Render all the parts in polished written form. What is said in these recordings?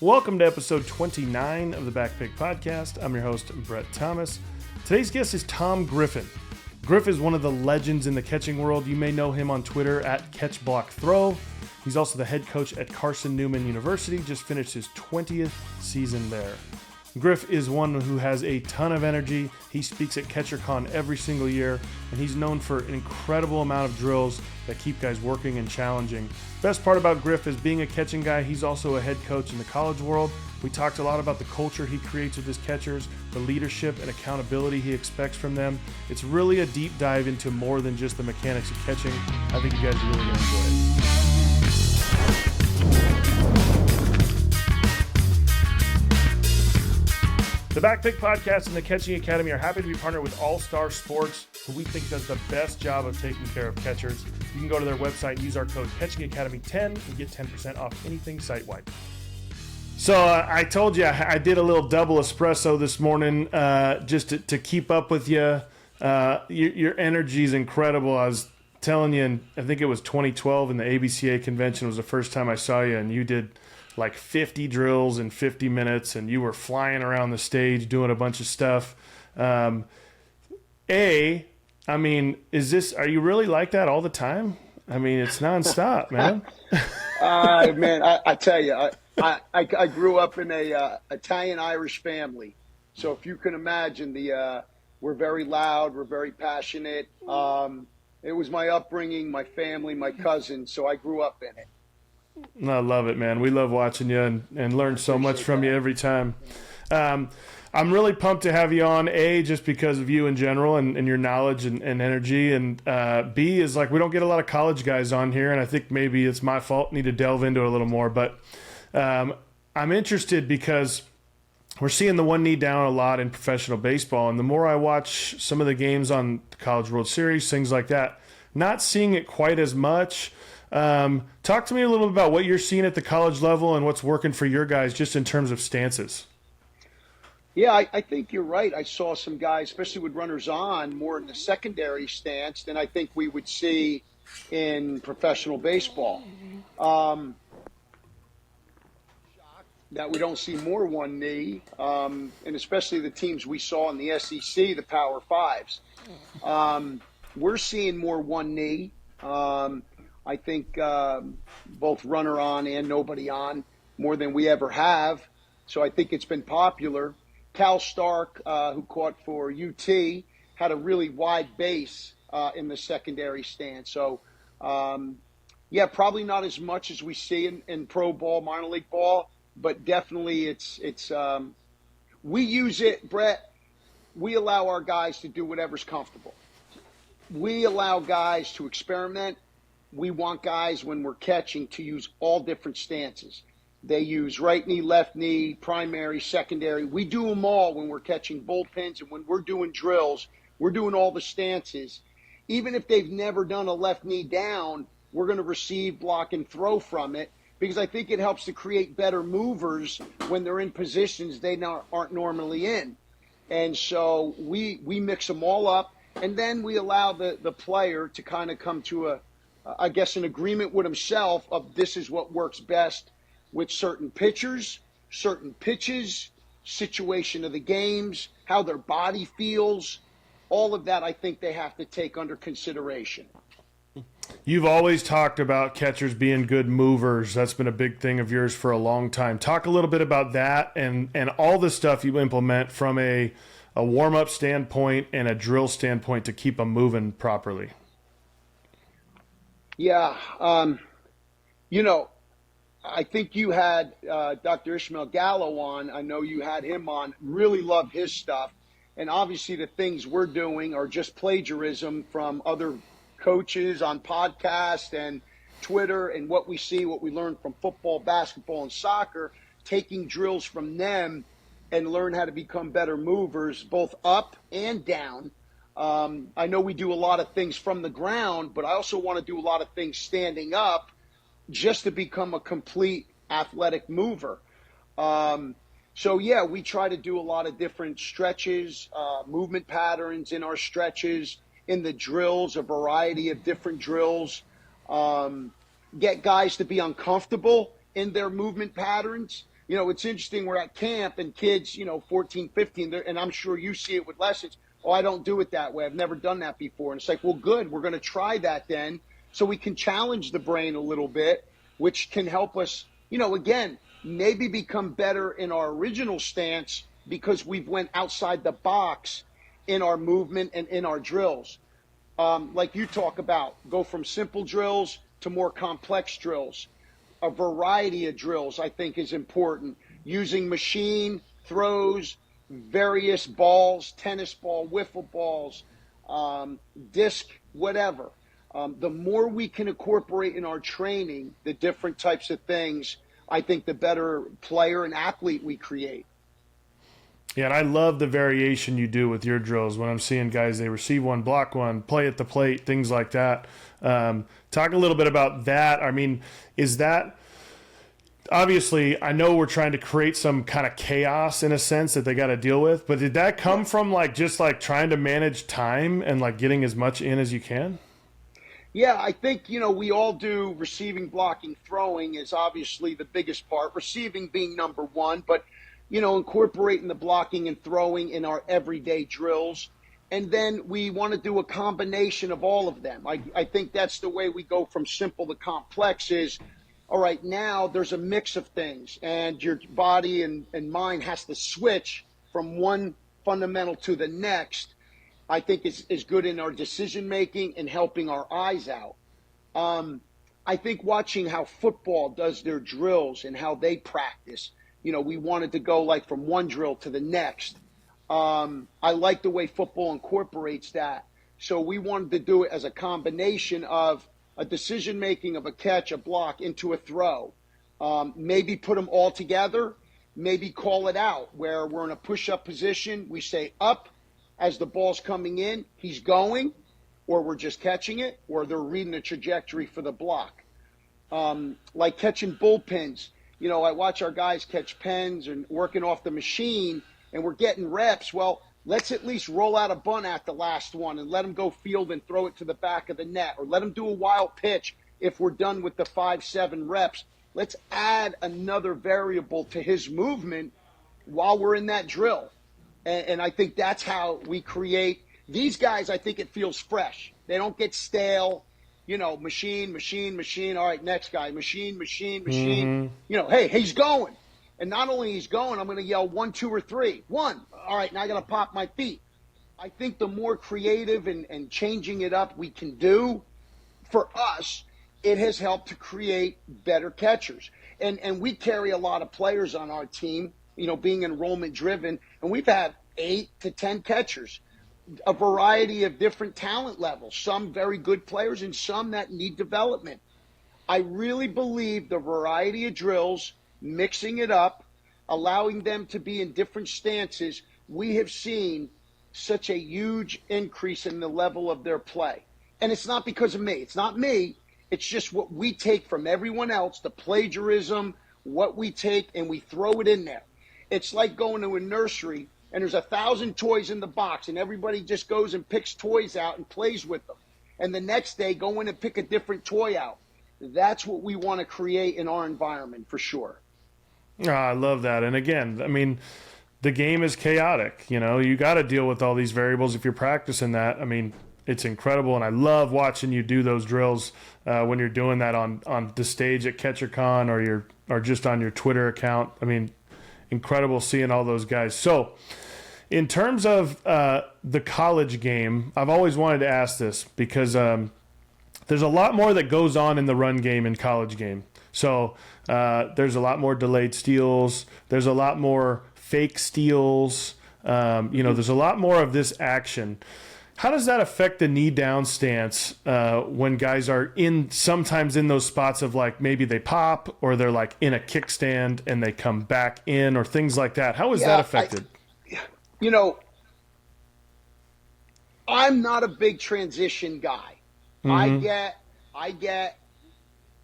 Welcome to episode 29 of the Backpck Podcast. I'm your host, Brett Thomas. Today's guest is Tom Griffin. Griff is one of the legends in the catching world. You may know him on Twitter at CatchBlockThrow. He's also the head coach at Carson Newman University, just finished his 20th season there. Griff is one who has a ton of energy. He speaks at CatcherCon every single year, and he's known for an incredible amount of drills that keep guys working and challenging. Best part about Griff is being a catching guy, he's also a head coach in the college world. We talked a lot about the culture he creates with his catchers, the leadership and accountability he expects from them. It's really a deep dive into more than just the mechanics of catching. I think you guys are really going to enjoy it. The Backpck Podcast and the Catching Academy are happy to be partnered with All Star Sports, who we think does the best job of taking care of catchers. You can go to their website and use our code CatchingAcademy10 and get 10% off anything site-wide. So I told you I did a little double espresso this morning just to keep up with you. Your energy is incredible. I was telling you, I think it was 2012 in the ABCA convention was the first time I saw you, and you did like 50 drills in 50 minutes, and you were flying around the stage doing a bunch of stuff. Are you really like that all the time? I mean, it's nonstop, man. Man, I tell you, I grew up in a Italian-Irish family. So if you can imagine, we're very loud, we're very passionate. It was my upbringing, my family, my cousins, so I grew up in it. I love it, man. We love watching you and learn so much from you every time. I'm really pumped to have you on, just because of you in general and your knowledge and energy. And B is like, we don't get a lot of college guys on here, and I think maybe it's my fault. Need to delve into it a little more. But I'm interested because we're seeing the one knee down a lot in professional baseball. And the more I watch some of the games on the College World Series, things like that, not seeing it quite as much. Talk to me a little bit about what you're seeing at the college level and what's working for your guys just in terms of stances. Yeah, I think you're right. I saw some guys, especially with runners on, more in the secondary stance than I think we would see in professional baseball. That we don't see more one knee, and especially the teams we saw in the SEC, the Power Fives. We're seeing more one knee. I think both runner on and nobody on more than we ever have. So I think it's been popular. Cal Stark, who caught for UT, had a really wide base in the secondary stance. So, probably not as much as we see in pro ball, minor league ball, but definitely it's we use it, Brett. We allow our guys to do whatever's comfortable. We allow guys to experiment. We want guys, when we're catching, to use all different stances. They use right knee, left knee, primary, secondary. We do them all when we're catching bullpens, and when we're doing drills, we're doing all the stances. Even if they've never done a left knee down, we're going to receive, block, and throw from it, because I think it helps to create better movers when they're in positions they aren't normally in. And so we mix them all up, and then we allow the player to kind of come to an agreement with himself of this is what works best with certain pitchers, certain pitches, situation of the games, how their body feels. All of that I think they have to take under consideration. You've always talked about catchers being good movers. That's been a big thing of yours for a long time. Talk a little bit about that and all the stuff you implement from a warm-up standpoint and a drill standpoint to keep them moving properly. Yeah, I think you had Dr. Ishmael Gallo on. I know you had him on. Really love his stuff. And obviously the things we're doing are just plagiarism from other coaches on podcasts and Twitter, and what we see, what we learn from football, basketball, and soccer, taking drills from them and learn how to become better movers, both up and down. I know we do a lot of things from the ground, but I also want to do a lot of things standing up just to become a complete athletic mover. We try to do a lot of different stretches, movement patterns in our stretches, in the drills, a variety of different drills. Get guys to be uncomfortable in their movement patterns It's interesting. We're at camp and kids, 14, 15, and I'm sure you see it with lessons. Oh, I don't do it that way. I've never done that before. And it's like, well, good. We're going to try that then so we can challenge the brain a little bit, which can help us, again, maybe become better in our original stance because we've went outside the box in our movement and in our drills. Like you talk about, go from simple drills to more complex drills. A variety of drills, I think, is important. Using machine throws, various balls, tennis ball, wiffle balls, disc, whatever. The more we can incorporate in our training the different types of things, I think the better player and athlete we create. Yeah, and I love the variation you do with your drills. When I'm seeing guys, they receive one, block one, play at the plate, things like that. Talk a little bit about that. I mean, is that obviously, I know we're trying to create some kind of chaos in a sense that they got to deal with, but did that come from just trying to manage time and getting as much in as you can? Yeah, I think, we all do receiving, blocking, throwing is obviously the biggest part, receiving being number one, but, incorporating the blocking and throwing in our everyday drills. And then we want to do a combination of all of them. I think that's the way we go from simple to complex is, all right, now there's a mix of things and your body and mind has to switch from one fundamental to the next. I think is good in our decision making and helping our eyes out. I think watching how football does their drills and how they practice, we wanted to go from one drill to the next. I like the way football incorporates that. So we wanted to do it as a combination of a decision making of a catch, a block into a throw. Maybe put them all together, maybe call it out where we're in a push-up position. We say up as the ball's coming in, he's going, or we're just catching it, or they're reading the trajectory for the block. Like catching bullpens. I watch our guys catch pens and working off the machine, and we're getting reps. Well, let's at least roll out a bunt at the last one and let him go field and throw it to the back of the net, or let him do a wild pitch if we're done with the 5-7 reps. Let's add another variable to his movement while we're in that drill. And I think that's how we create these guys. I think it feels fresh. They don't get stale, machine. All right, next guy, machine. Mm-hmm. Hey, he's going. And not only he's going, I'm going to yell 1, 2, or 3. 1. All right, now I got to pop my feet. I think the more creative and changing it up we can do, for us, it has helped to create better catchers. And we carry a lot of players on our team, being enrollment driven, and we've had 8 to 10 catchers, a variety of different talent levels, some very good players and some that need development. I really believe the variety of drills, mixing it up, allowing them to be in different stances, we have seen such a huge increase in the level of their play. And it's not because of me. It's not me. It's just what we take from everyone else, the plagiarism, what we take, and we throw it in there. It's like going to a nursery and there's 1,000 toys in the box and everybody just goes and picks toys out and plays with them. And the next day go in and pick a different toy out. That's what we want to create in our environment for sure. Oh, I love that. And again, I mean, the game is chaotic. You got to deal with all these variables if you're practicing that. I mean, it's incredible. And I love watching you do those drills when you're doing that on the stage at CatcherCon or just on your Twitter account. I mean, incredible seeing all those guys. So in terms of the college game, I've always wanted to ask this because there's a lot more that goes on in the run game and college game. So there's a lot more delayed steals. There's a lot more fake steals. There's a lot more of this action. How does that affect the knee down stance when guys are sometimes in those spots of maybe they pop or they're in a kickstand and they come back in or things like that? How is that affected? I'm not a big transition guy. Mm-hmm. I get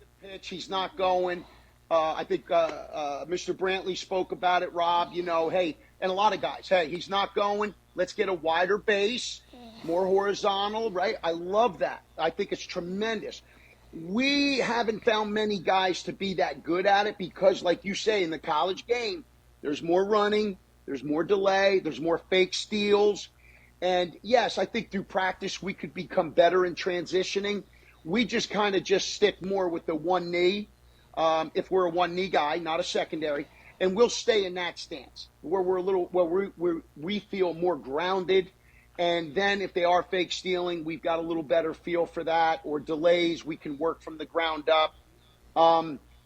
the pitch. He's not going. I think Mr. Brantley spoke about it, Rob. Hey, and a lot of guys, hey, he's not going. Let's get a wider base, more horizontal, right? I love that. I think it's tremendous. We haven't found many guys to be that good at it because, like you say, in the college game, there's more running, there's more delay, there's more fake steals. And yes, I think through practice we could become better in transitioning. We just kind of just stick more with the one knee, if we're a one knee guy, not a secondary, and we'll stay in that stance where we're a little, where we feel more grounded. And then if they are fake stealing, we've got a little better feel for that, or delays, we can work from the ground up.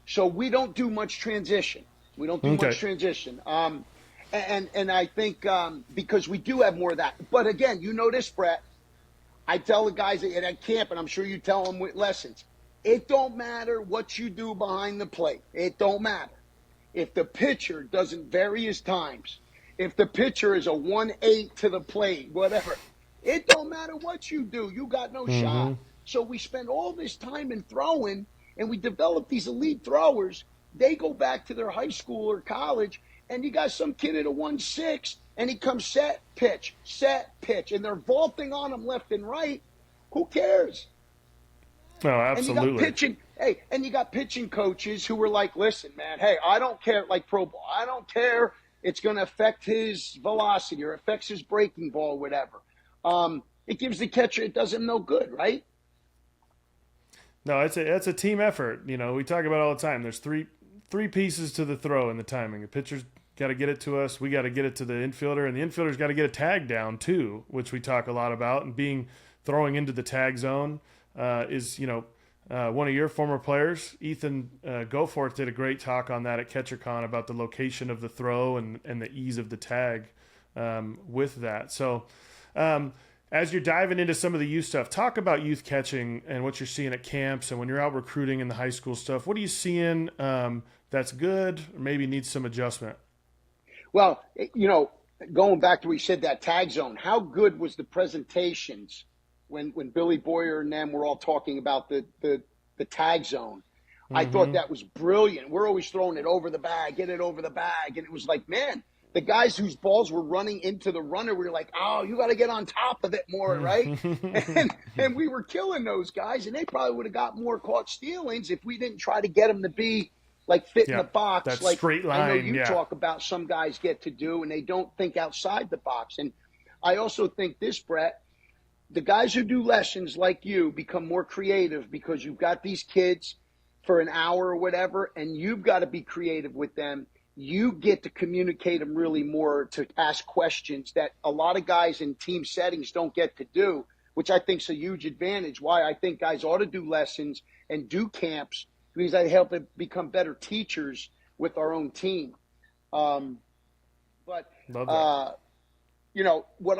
So we don't do much transition. We don't do much transition. And I think because we do have more of that. But again, you know this, Brett, I tell the guys at camp, and I'm sure you tell them with lessons, it don't matter what you do behind the plate. It don't matter. If the pitcher doesn't vary his times, if the pitcher is a 1-8 to the plate, whatever, it don't matter what you do. You got no shot. So we spend all this time in throwing, and we develop these elite throwers. They go back to their high school or college, and you got some kid at a 1-6, and he comes set, pitch, and they're vaulting on him left and right. Who cares? Oh, absolutely. And you got pitching. Hey, and you got pitching coaches who were like, listen, man, hey, I don't care, like pro ball, I don't care. It's going to affect his velocity or affects his breaking ball, whatever. It gives the catcher, it does him no good, right? No, it's a team effort. You know, we talk about it all the time. There's three pieces to the throw and the timing. The pitcher's got to get it to us. We got to get it to the infielder, and the infielder's got to get a tag down too, which we talk a lot about. And throwing into the tag zone is, one of your former players, Ethan Goforth, did a great talk on that at CatcherCon about the location of the throw and the ease of the tag with that. So as you're diving into some of the youth stuff, talk about youth catching and what you're seeing at camps and when you're out recruiting in the high school stuff. What are you seeing that's good or maybe needs some adjustment? Well, going back to what you said, that tag zone, how good was the presentations when Billy Boyer and them were all talking about the tag zone? I thought that was brilliant. We're always throwing it over the bag, get it over the bag. And it was like, man, the guys whose balls were running into the runner, we were like, oh, you got to get on top of it more, right? and we were killing those guys, and they probably would have got more caught stealings if we didn't try to get them to be like fit in the box. That like straight line, I know you talk about some guys get to do, and they don't think outside the box. And I also think this, Brett, the guys who do lessons like you become more creative because you've got these kids for an hour or whatever, and you've got to be creative with them. You get to communicate them really more, to ask questions that a lot of guys in team settings don't get to do, which I think is a huge advantage. Why I think guys ought to do lessons and do camps, because they help them become better teachers with our own team. What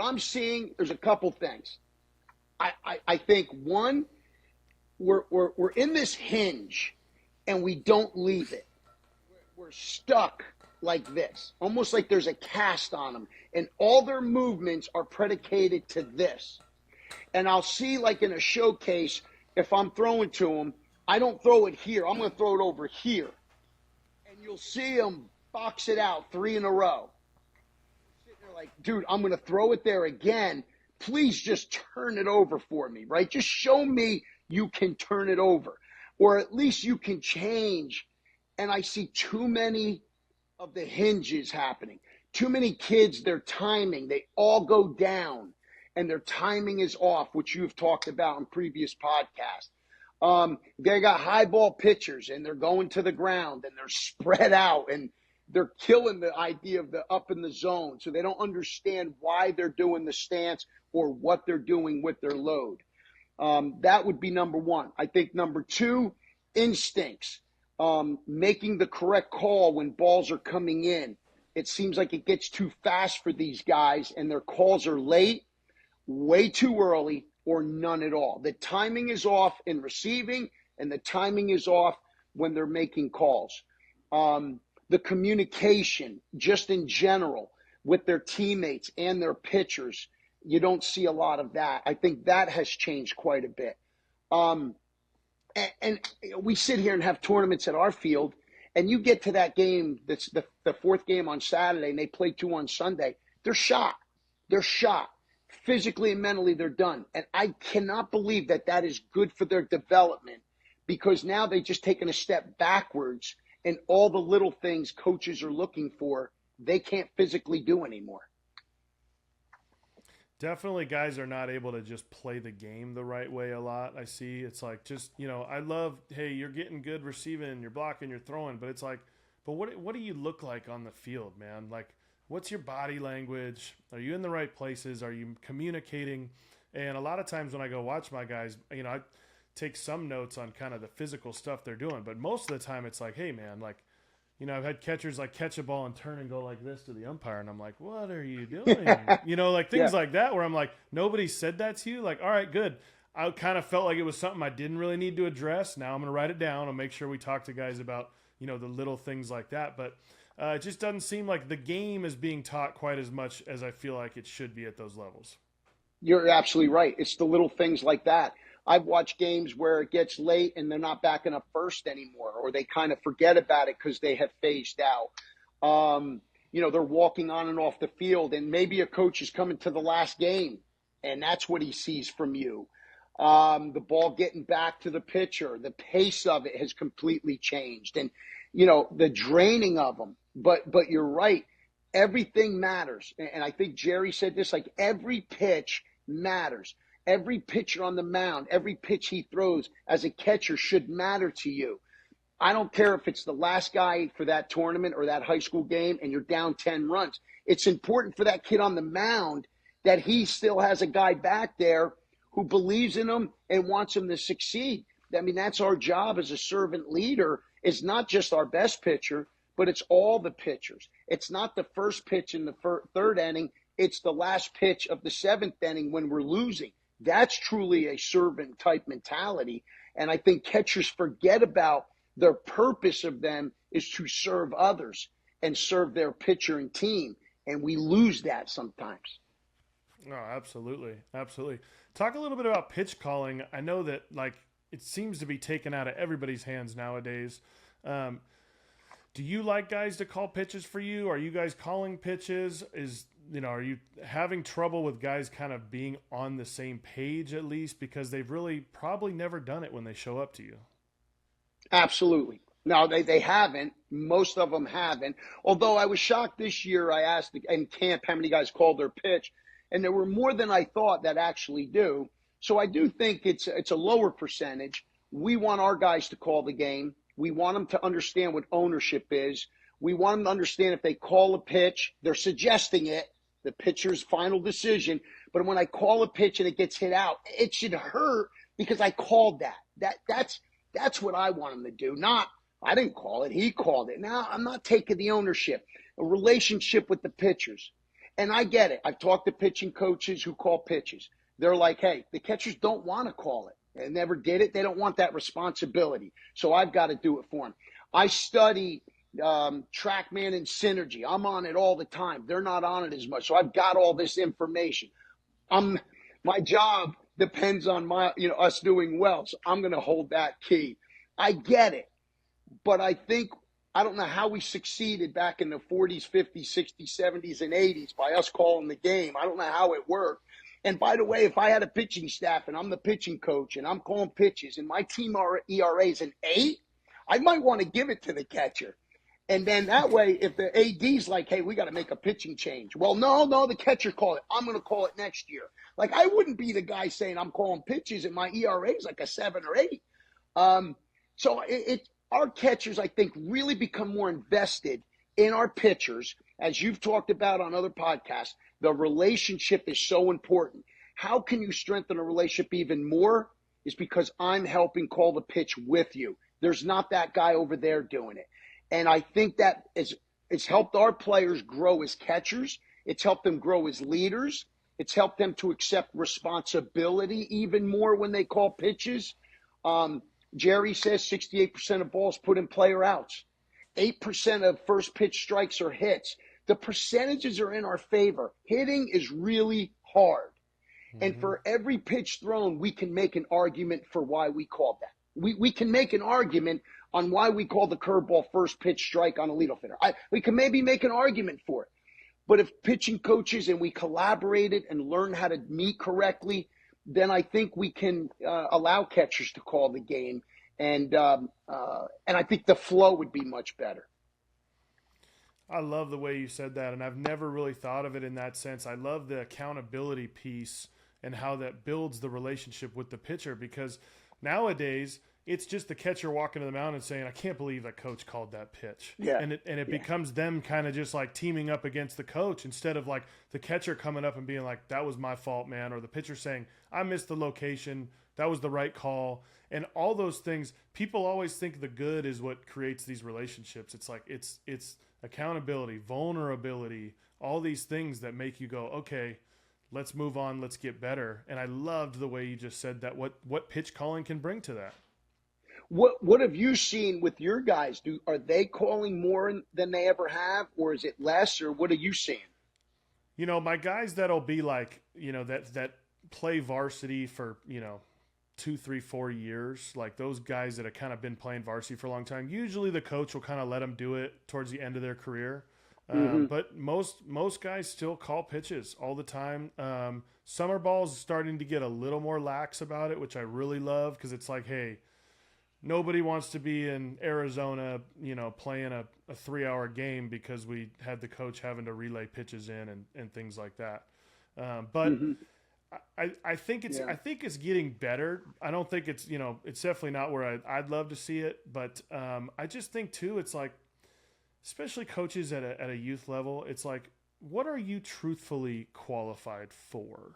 I'm seeing, there's a couple things. I think one, we're in this hinge and we don't leave it. We're stuck like this, almost like there's a cast on them, and all their movements are predicated to this. And I'll see, like in a showcase, if I'm throwing to them, I don't throw it here. I'm going to throw it over here. And you'll see them box it out 3 in a row. Sitting there like, dude, I'm going to throw it there again. Please just turn it over for me, right? Just show me you can turn it over, or at least you can change. And I see too many of the hinges happening. Too many kids, their timing, they all go down and their timing is off, which you've talked about in previous podcasts. They got high ball pitchers and they're going to the ground and they're spread out and they're killing the idea of the up in the zone. So they don't understand why they're doing the stance or what they're doing with their load. That would be number one. I think number two, instincts. Making the correct call when balls are coming in. It seems like it gets too fast for these guys and their calls are late, way too early, or none at all. The timing is off in receiving and the timing is off when they're making calls. The communication, just in general, with their teammates and their pitchers, you don't see a lot of that. I think that has changed quite a bit. And we sit here and have tournaments at our field, and you get to that game, that's the fourth game on Saturday, and they play 2 on Sunday. They're shot. They're shot. Physically and mentally, they're done. And I cannot believe that is good for their development, because now they've just taken a step backwards, and all the little things coaches are looking for, they can't physically do anymore. Definitely guys are not able to just play the game the right way a lot. I see it's like just, I love, hey, you're getting good receiving, you're blocking, you're throwing, but it's like, but what do you look like on the field, man? Like, what's your body language? Are you in the right places? Are you communicating? And a lot of times when I go watch my guys, I take some notes on kind of the physical stuff they're doing, but most of the time it's like, hey man, like, I've had catchers like catch a ball and turn and go like this to the umpire. And I'm like, what are you doing? Like things like that where I'm like, nobody said that to you. Like, all right, good. I kind of felt like it was something I didn't really need to address. Now I'm going to write it down and make sure we talk to guys about, the little things like that. But it just doesn't seem like the game is being taught quite as much as I feel like it should be at those levels. You're absolutely right. It's the little things like that. I've watched games where it gets late and they're not backing up first anymore, or they kind of forget about it because they have phased out. They're walking on and off the field, and maybe a coach is coming to the last game, and that's what he sees from you. The ball getting back to the pitcher, the pace of it has completely changed, and the draining of them. But you're right. Everything matters. And I think Jerry said this, like every pitch matters. Every pitcher on the mound, every pitch he throws as a catcher should matter to you. I don't care if it's the last guy for that tournament or that high school game and you're down 10 runs. It's important for that kid on the mound that he still has a guy back there who believes in him and wants him to succeed. I mean, that's our job as a servant leader. It's not just our best pitcher, but it's all the pitchers. It's not the first pitch in the third inning. It's the last pitch of the seventh inning when we're losing. That's truly a servant type mentality. And I think catchers forget about their purpose of them is to serve others and serve their pitcher and team. And we lose that sometimes. Oh, absolutely. Absolutely. Talk a little bit about pitch calling. I know that it seems to be taken out of everybody's hands nowadays. Do you like guys to call pitches for you? Are you guys calling pitches? Are you having trouble with guys kind of being on the same page at least because they've really probably never done it when they show up to you? Absolutely. No, they haven't. Most of them haven't. Although I was shocked this year, I asked in camp how many guys called their pitch, and there were more than I thought that actually do. So I do think it's a lower percentage. We want our guys to call the game. We want them to understand what ownership is. We want them to understand if they call a pitch, they're suggesting it, the pitcher's final decision. But when I call a pitch and it gets hit out, it should hurt because I called that. That's what I want them to do. Not, I didn't call it, he called it. Now, I'm not taking the ownership. A relationship with the pitchers. And I get it. I've talked to pitching coaches who call pitches. They're like, hey, the catchers don't want to call it. They never did it. They don't want that responsibility. So I've got to do it for them. I study TrackMan and Synergy. I'm on it all the time. They're not on it as much. So I've got all this information. My job depends on us doing well. So I'm going to hold that key. I get it. But I don't know how we succeeded back in the 40s, 50s, 60s, 70s, and 80s by us calling the game. I don't know how it worked. And by the way, if I had a pitching staff and I'm the pitching coach and I'm calling pitches and my team ERA is an 8, I might want to give it to the catcher. And then that way, if the AD's like, hey, we got to make a pitching change. Well, no, the catcher called it. I'm going to call it next year. Like, I wouldn't be the guy saying I'm calling pitches and my ERA is like a 7 or 8. So our catchers, I think, really become more invested in our pitchers. As you've talked about on other podcasts, the relationship is so important. How can you strengthen a relationship even more? Is because I'm helping call the pitch with you. There's not that guy over there doing it. And I think that it's helped our players grow as catchers. It's helped them grow as leaders. It's helped them to accept responsibility even more when they call pitches. Jerry says 68% of balls put in player outs. 8% of first pitch strikes are hits. The percentages are in our favor. Hitting is really hard. Mm-hmm. And for every pitch thrown, we can make an argument for why we called that. We can make an argument on why we call the curveball first pitch strike on a leadoff hitter. We can maybe make an argument for it. But if pitching coaches and we collaborated and learn how to meet correctly, then I think we can allow catchers to call the game. And I think the flow would be much better. I love the way you said that, and I've never really thought of it in that sense. I love the accountability piece and how that builds the relationship with the pitcher, because nowadays it's just the catcher walking to the mound and saying, "I can't believe that coach called that pitch." Yeah. And it becomes them kind of just like teaming up against the coach, instead of like the catcher coming up and being like, "That was my fault, man," or the pitcher saying, "I missed the location. That was the right call." And all those things, people always think the good is what creates these relationships. It's like it's accountability, vulnerability, all these things that make you go, okay, let's move on, let's get better. And I loved the way you just said that, what pitch calling can bring to that. What have you seen with your guys? Are they calling more than they ever have, or is it less, or what are you seeing? You know, my guys that'll be like, you know, that play varsity for, you know, 2, 3, 4 years, like those guys that have kind of been playing varsity for a long time, usually the coach will kind of let them do it towards the end of their career. But most guys still call pitches all the time. Summer ball's starting to get a little more lax about it, which I really love, because it's like, hey, nobody wants to be in Arizona, you know, playing a 3-hour game because we had the coach having to relay pitches in and things like that. But I think it's getting better. I don't think it's, you know, it's definitely not where I'd love to see it, but I just think too, it's like, especially coaches at a youth level, it's like, what are you truthfully qualified for?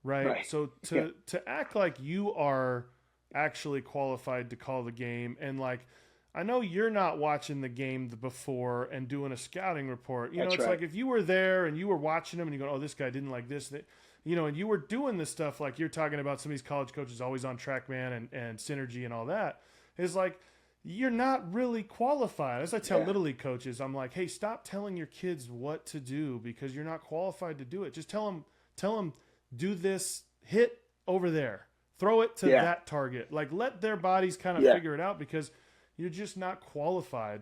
Right. So to act like you are actually qualified to call the game, and like, I know you're not watching the game before and doing a scouting report. You know, it's like if you were there and you were watching them and you go, oh, this guy didn't like this, you know, and you were doing this stuff like you're talking about, some of these college coaches always on TrackMan and Synergy and all that, is like, you're not really qualified. As I tell Little League coaches, I'm like, hey, stop telling your kids what to do because you're not qualified to do it. Just tell them, do this, hit over there, throw it to that target. Like, let their bodies kind of figure it out, because you're just not qualified.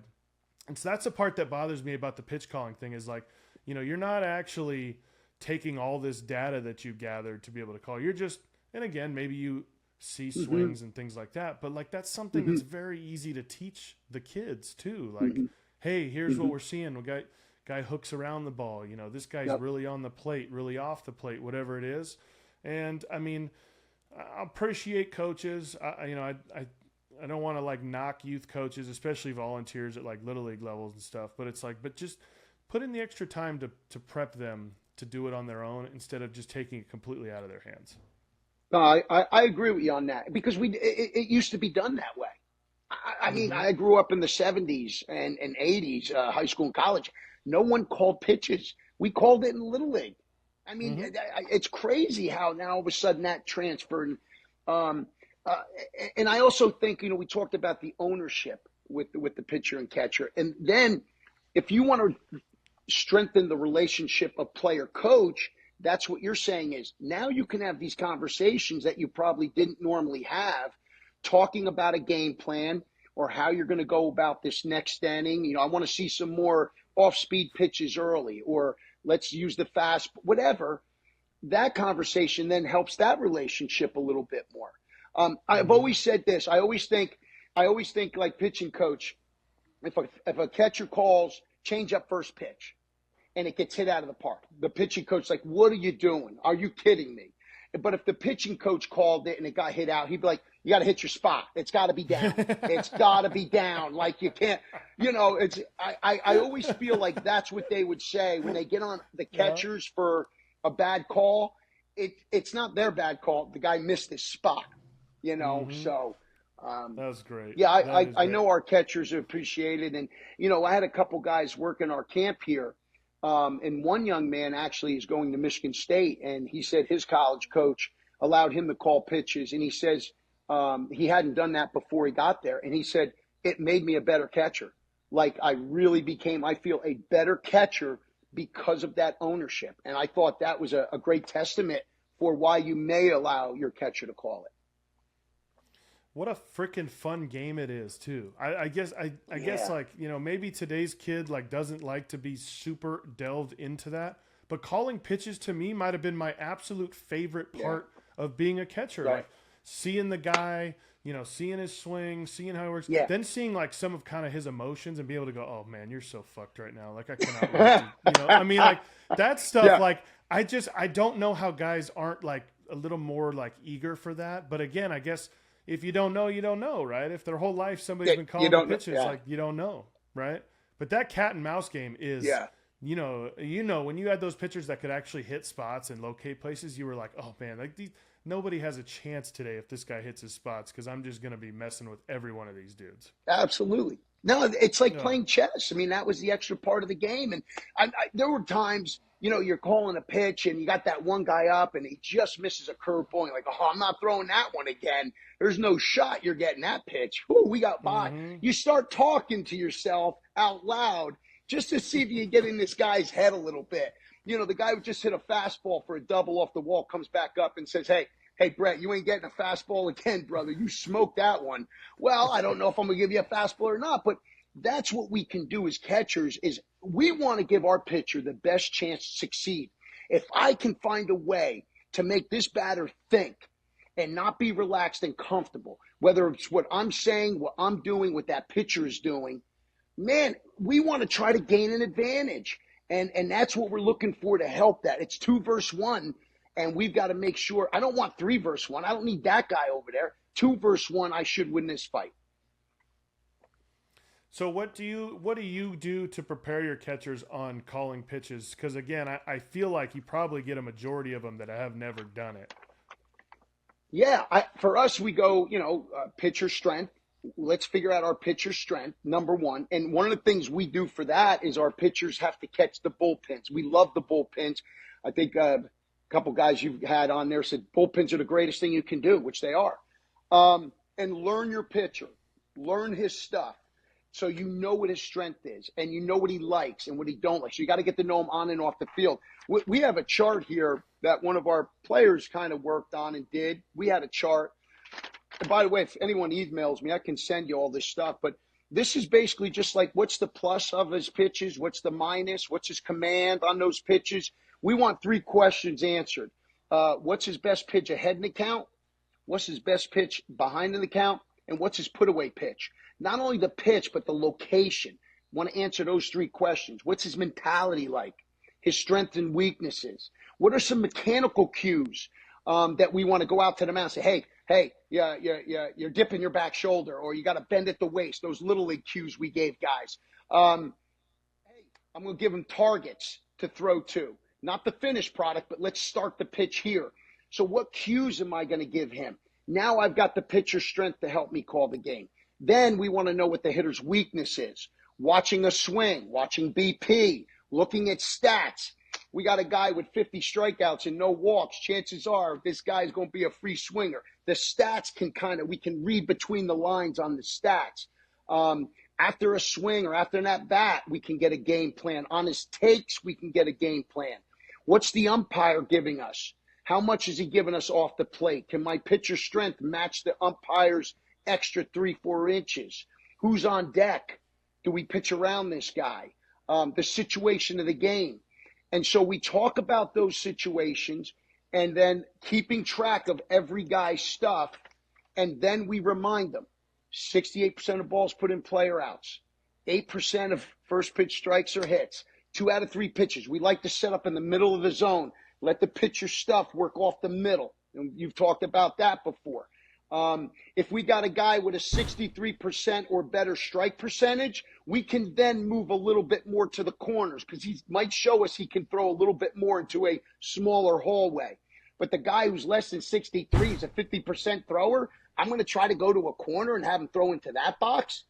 And so that's the part that bothers me about the pitch calling thing, is like, you know, you're not actually taking all this data that you've gathered to be able to call. You're just, and again, maybe you see swings and things like that, but like, that's something that's very easy to teach the kids too. Like, hey, here's what we're seeing. We got guy hooks around the ball. You know, this guy's really on the plate, really off the plate, whatever it is. And I mean, I appreciate coaches. I don't want to like knock youth coaches, especially volunteers at like Little League levels and stuff, but it's like, but just put in the extra time to prep them to do it on their own, instead of just taking it completely out of their hands. No, I agree with you on that, because it used to be done that way. I mean, I grew up in the 70s and 80s, high school and college. No one called pitches. We called it in Little League. I mean, it's crazy how now all of a sudden that transferred. And I also think, you know, we talked about the ownership with the pitcher and catcher. And then if you want to strengthen the relationship of player coach, that's what you're saying, is now you can have these conversations that you probably didn't normally have, talking about a game plan or how you're going to go about this next inning. You know, I want to see some more off-speed pitches early, or let's use the fast, whatever. That conversation then helps that relationship a little bit more. I've always said this. I always think like pitching coach, if a catcher calls change up first pitch and it gets hit out of the park, the pitching coach is like, what are you doing? Are you kidding me? But if the pitching coach called it and it got hit out, he'd be like, you got to hit your spot. It's got to be down. It's got to be down. Like, you can't, you know, I always feel like that's what they would say when they get on the catchers for a bad call. It's not their bad call. The guy missed his spot, you know, so. That was great. Yeah, I know our catchers appreciate it. And, you know, I had a couple guys working our camp here. And one young man actually is going to Michigan State, and he said his college coach allowed him to call pitches. And he says he hadn't done that before he got there. And he said, it made me a better catcher. Like, I feel a better catcher because of that ownership. And I thought that was a great testament for why you may allow your catcher to call it. What a freaking fun game it is too. I guess like, you know, maybe today's kid like doesn't like to be super delved into that, but calling pitches to me might have been my absolute favorite part of being a catcher. Right. Like, seeing the guy, seeing his swing, seeing how he works, Yeah. then seeing like some of kind of his emotions and be able to go, oh man, you're so fucked right now. Like I cannot wait to, I mean, like that stuff, Yeah. like I don't know how guys aren't like a little more like eager for that. But again, I guess if you don't know, you don't know, right? If their whole life somebody's been calling the pitches, like you don't know, right? But that cat and mouse game is, when you had those pitchers that could actually hit spots and locate places, you were like, oh man, like nobody has a chance today if this guy hits his spots because I'm just going to be messing with every one of these dudes. Absolutely. No, it's like playing chess. I mean, that was the extra part of the game. And there were times, you're calling a pitch and you got that one guy up and he just misses a curveball. And you're like, oh, I'm not throwing that one again. There's no shot you're getting that pitch. Ooh, we got by. Mm-hmm. You start talking to yourself out loud just to see if you can get in this guy's head a little bit. The guy who just hit a fastball for a double off the wall comes back up and says, hey, Brett, you ain't getting a fastball again, brother. You smoked that one. Well, I don't know if I'm going to give you a fastball or not, but that's what we can do as catchers is we want to give our pitcher the best chance to succeed. If I can find a way to make this batter think and not be relaxed and comfortable, whether it's what I'm saying, what I'm doing, what that pitcher is doing, man, we want to try to gain an advantage. And that's what we're looking for to help that. It's 2 versus 1. And we've got to make sure, I don't want 3 versus 1. I don't need that guy over there. 2 versus 1, I should win this fight. So what do you do to prepare your catchers on calling pitches? Because again, I feel like you probably get a majority of them that have never done it. Yeah, for us, we go, pitcher strength. Let's figure out our pitcher strength, number one. And one of the things we do for that is our pitchers have to catch the bullpens. We love the bullpens. I think a couple guys you've had on there said bullpens are the greatest thing you can do, which they are. And learn your pitcher. Learn his stuff. So you know what his strength is, and you know what he likes and what he don't like. So you got to get to know him on and off the field. We have a chart here that one of our players kind of worked on and did. We had a chart. And by the way, if anyone emails me, I can send you all this stuff. But this is basically just like what's the plus of his pitches, what's the minus, what's his command on those pitches. We want 3 questions answered. What's his best pitch ahead in the count? What's his best pitch behind in the count? And what's his put-away pitch? Not only the pitch, but the location. Want to answer those 3 questions. What's his mentality like? His strengths and weaknesses. What are some mechanical cues that we want to go out to the mound and say, hey, you're dipping your back shoulder, or you got to bend at the waist. Those little league cues we gave guys. Hey, I'm going to give him targets to throw to. Not the finished product, but let's start the pitch here. So what cues am I going to give him? Now I've got the pitcher's strength to help me call the game. Then we want to know what the hitter's weakness is. Watching a swing, watching BP, looking at stats. We got a guy with 50 strikeouts and no walks. Chances are this guy's going to be a free swinger. The stats we can read between the lines on the stats. After a swing or after an at-bat, we can get a game plan. On his takes, we can get a game plan. What's the umpire giving us? How much is he giving us off the plate? Can my pitcher strength match the umpire's extra 3-4 inches? Who's on deck? Do we pitch around this guy? The situation of the game. And so we talk about those situations and then keeping track of every guy's stuff. And then we remind them 68% of balls put in play are outs. 8% of first pitch strikes or hits. 2 out of 3 pitches. We like to set up in the middle of the zone. Let the pitcher stuff work off the middle. And you've talked about that before. If we got a guy with a 63% or better strike percentage, we can then move a little bit more to the corners because he might show us he can throw a little bit more into a smaller hallway. But the guy who's less than 63 is a 50% thrower. I'm going to try to go to a corner and have him throw into that box.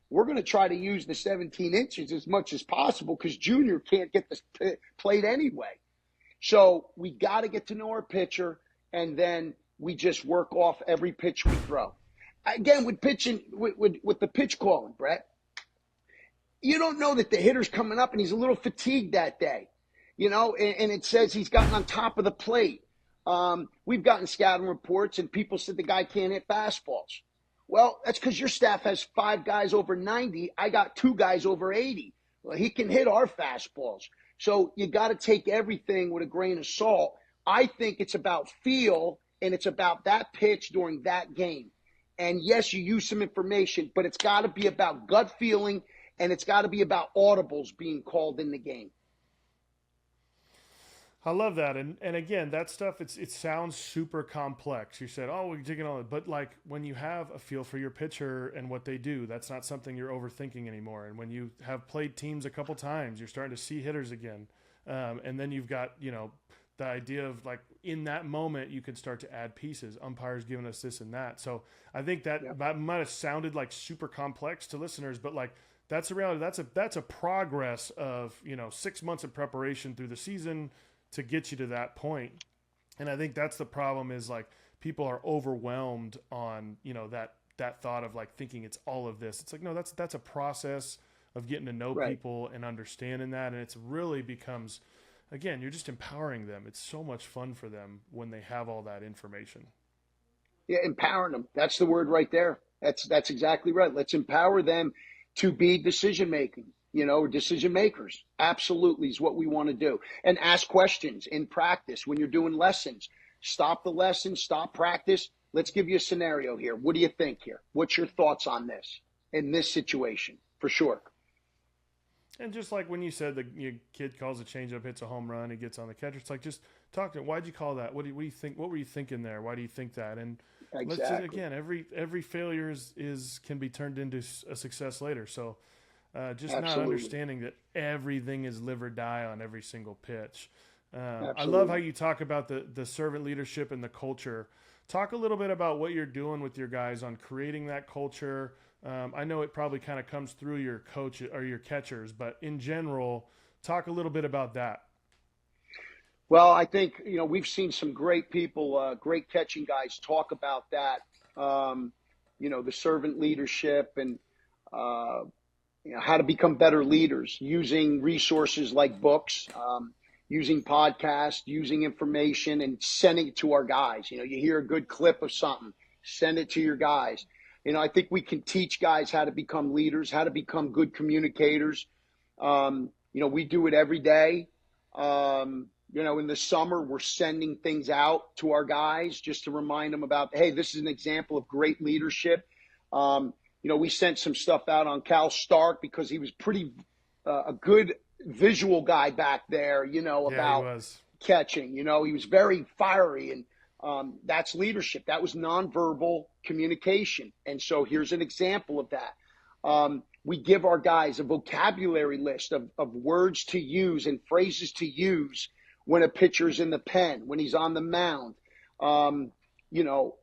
We're going to try to use the 17 inches as much as possible because Junior can't get the plate anyway. So we got to get to know our pitcher, and then we just work off every pitch we throw. Again, with pitching, with the pitch calling, Brett, you don't know that the hitter's coming up and he's a little fatigued that day, and it says he's gotten on top of the plate. We've gotten scouting reports, and people said the guy can't hit fastballs. Well, that's because your staff has 5 guys over 90. I got 2 guys over 80. Well, he can hit our fastballs. So you got to take everything with a grain of salt. I think it's about feel and it's about that pitch during that game. And yes, you use some information, but it's got to be about gut feeling, and it's got to be about audibles being called in the game. I love that. And again, that stuff, it sounds super complex. You said, oh, we're digging on it. But like when you have a feel for your pitcher and what they do, that's not something you're overthinking anymore. And when you have played teams a couple times, you're starting to see hitters again. And then you've got, the idea of like in that moment, you can start to add pieces. Umpires giving us this and that. So I think that might have sounded like super complex to listeners, but like that's a reality. That's a progress of, 6 months of preparation through the season to get you to that point. And I think that's the problem is like people are overwhelmed on, that thought of like thinking it's all of this. It's like, no, that's a process of getting to know people and understanding that. And it's really becomes, again, you're just empowering them. It's so much fun for them when they have all that information. Yeah, empowering them. That's the word right there. That's exactly right. Let's empower them to be decision making. Decision makers. Absolutely is what we want to do. And ask questions in practice when you're doing lessons. Stop the lesson, stop practice. Let's give you a scenario here. What do you think here? What's your thoughts on this in this situation? For sure. And just like when you said your kid calls a changeup, hits a home run, he gets on the catcher. It's like, just talk to him. Why'd you call that? What do you think? What were you thinking there? Why do you think that? And exactly. Let's just, again, every failure can be turned into a success later. So just Absolutely. not understanding that everything is live or die on every single pitch. I love how you talk about the servant leadership and the culture. Talk a little bit about what you're doing with your guys on creating that culture. I know it probably kind of comes through your coach or your catchers, but in general, talk a little bit about that. Well, I think, we've seen some great people, great catching guys talk about that, the servant leadership and, how to become better leaders using resources like books, using podcasts, using information and sending it to our guys. You hear a good clip of something, send it to your guys. I think we can teach guys how to become leaders, how to become good communicators. We do it every day. In the summer, we're sending things out to our guys just to remind them about, hey, this is an example of great leadership. We sent some stuff out on Cal Stark because he was pretty a good visual guy back there, about catching. He was very fiery, and that's leadership. That was nonverbal communication. And so here's an example of that. We give our guys a vocabulary list of words to use and phrases to use when a pitcher's in the pen, when he's on the mound.